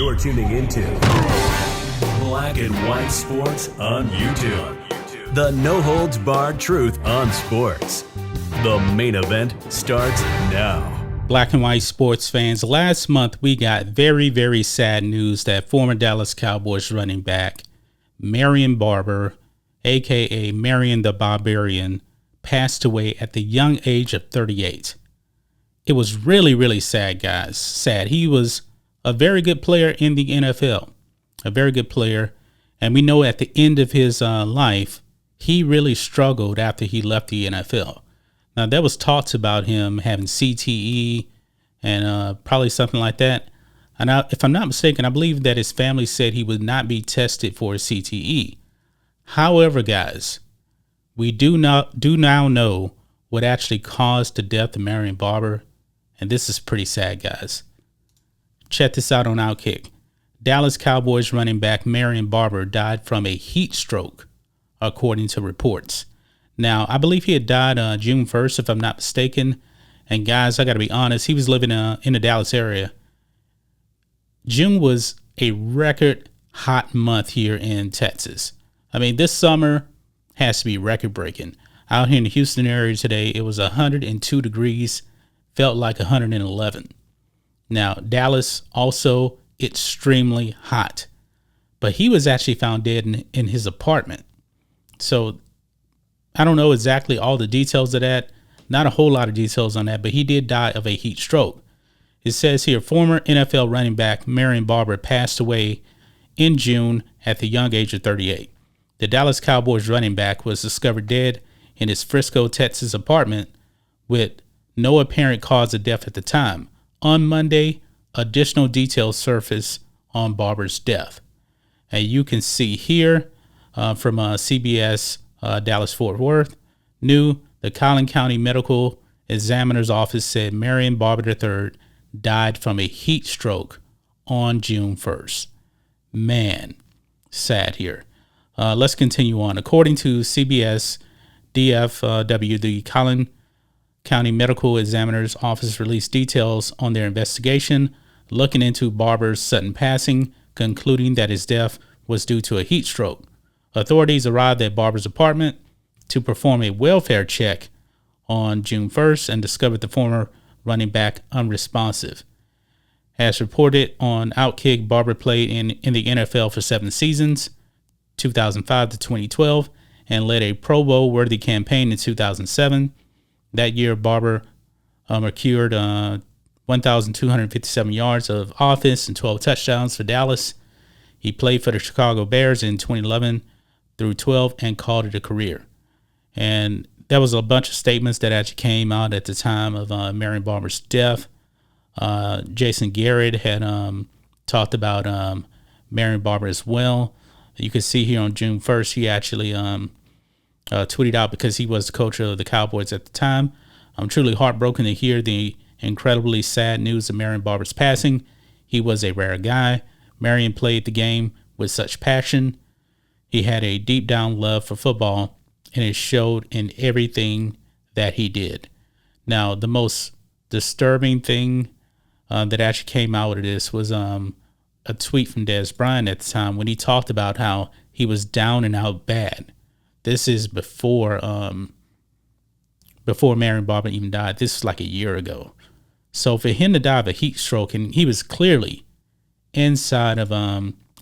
You're tuning into Black and White Sports on YouTube. The no-holds-barred truth on sports. The main event starts now. Black and White sports fans, last month we got very, very sad news that former Dallas Cowboys running back Marion Barber, aka Marion the Barbarian, passed away at the young age of 38. It was really, really sad, guys. Sad. He was a very good player in the NFL, a very good player. And we know at the end of his life, he really struggled after he left the NFL. Now, there was talks about him having CTE and probably something like that. And if I'm not mistaken, I believe that his family said he would not be tested for CTE. However, guys, we do now know what actually caused the death of Marion Barber. And this is pretty sad, guys. Check this out on Outkick. Dallas Cowboys running back Marion Barber died from a heat stroke, according to reports. Now, I believe he had died June 1st, if I'm not mistaken. And guys, I got to be honest, he was living in the Dallas area. June was a record hot month here in Texas. I mean, this summer has to be record breaking. Out here in the Houston area today, it was 102 degrees, felt like 111. Now, Dallas also extremely hot, but he was actually found dead in his apartment. So I don't know exactly all the details of that. Not a whole lot of details on that, but he did die of a heat stroke. It says here, former NFL running back Marion Barber passed away in June at the young age of 38. The Dallas Cowboys running back was discovered dead in his Frisco, Texas apartment with no apparent cause of death at the time. On Monday, additional details surfaced on Barber's death. And you can see here from CBS Dallas-Fort Worth, the Collin County Medical Examiner's Office said Marion Barber III died from a heat stroke on June 1st. Man, sad here. Let's continue on. According to CBS DFW, the Collin County Medical Examiner's Office released details on their investigation looking into Barber's sudden passing, concluding that his death was due to a heat stroke. Authorities arrived at Barber's apartment to perform a welfare check on June 1st and discovered the former running back unresponsive. As reported on Outkick, Barber played in the NFL for 7 seasons, 2005 to 2012, and led a Pro Bowl-worthy campaign in 2007. That year, Barber accrued 1,257 yards of offense and 12 touchdowns for Dallas. He played for the Chicago Bears in 2011 through 12 and called it a career. And there was a bunch of statements that actually came out at the time of Marion Barber's death. Jason Garrett had talked about Marion Barber as well. You can see here on June 1st, he actually tweeted out because he was the coach of the Cowboys at the time. I'm truly heartbroken to hear the incredibly sad news of Marion Barber's passing. He was a rare guy. Marion played the game with such passion. He had a deep down love for football, and it showed in everything that he did. Now, the most disturbing thing that actually came out of this was a tweet from Dez Bryant at the time when he talked about how he was down and out bad. This is before Marion Barber even died. This is like a year ago. So for him to die of a heat stroke, and he was clearly inside of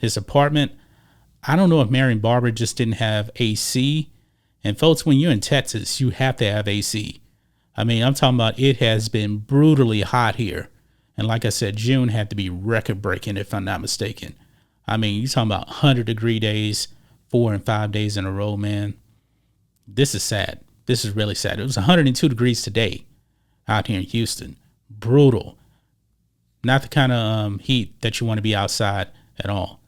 his apartment, I don't know if Marion Barber just didn't have AC. And folks, when you're in Texas, you have to have AC. I mean, I'm talking about it has been brutally hot here. And like I said, June had to be record-breaking, if I'm not mistaken. I mean, you're talking about 100-degree days, 4 and 5 days in a row, man. This is sad. This is really sad. It was 102 degrees today out here in Houston. Brutal. Not the kind of heat that you want to be outside at all.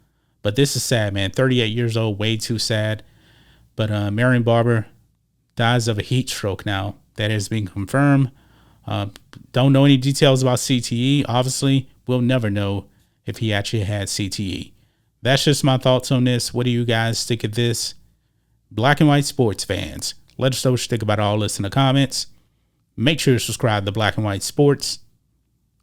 But this is sad, man. 38 years old, way too sad. But Marion Barber dies of a heat stroke now. That has been confirmed. Don't know any details about CTE. Obviously, we'll never know if he actually had CTE. That's just my thoughts on this. What do you guys think of this? Black and White sports fans, let us know what you think about all this in the comments. Make sure to subscribe to Black and White Sports,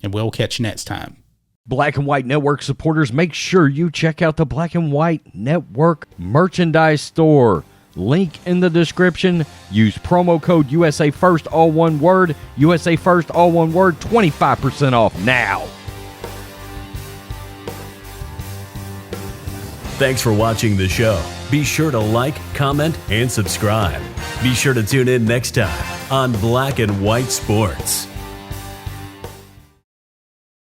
and we'll catch you next time. Black and White Network supporters, make sure you check out the Black and White Network merchandise store. Link in the description. Use promo code USA First, all one word. USA First, all one word. 25% off now. Thanks for watching the show. Be sure to like, comment, and subscribe. Be sure to tune in next time on Black and White Sports.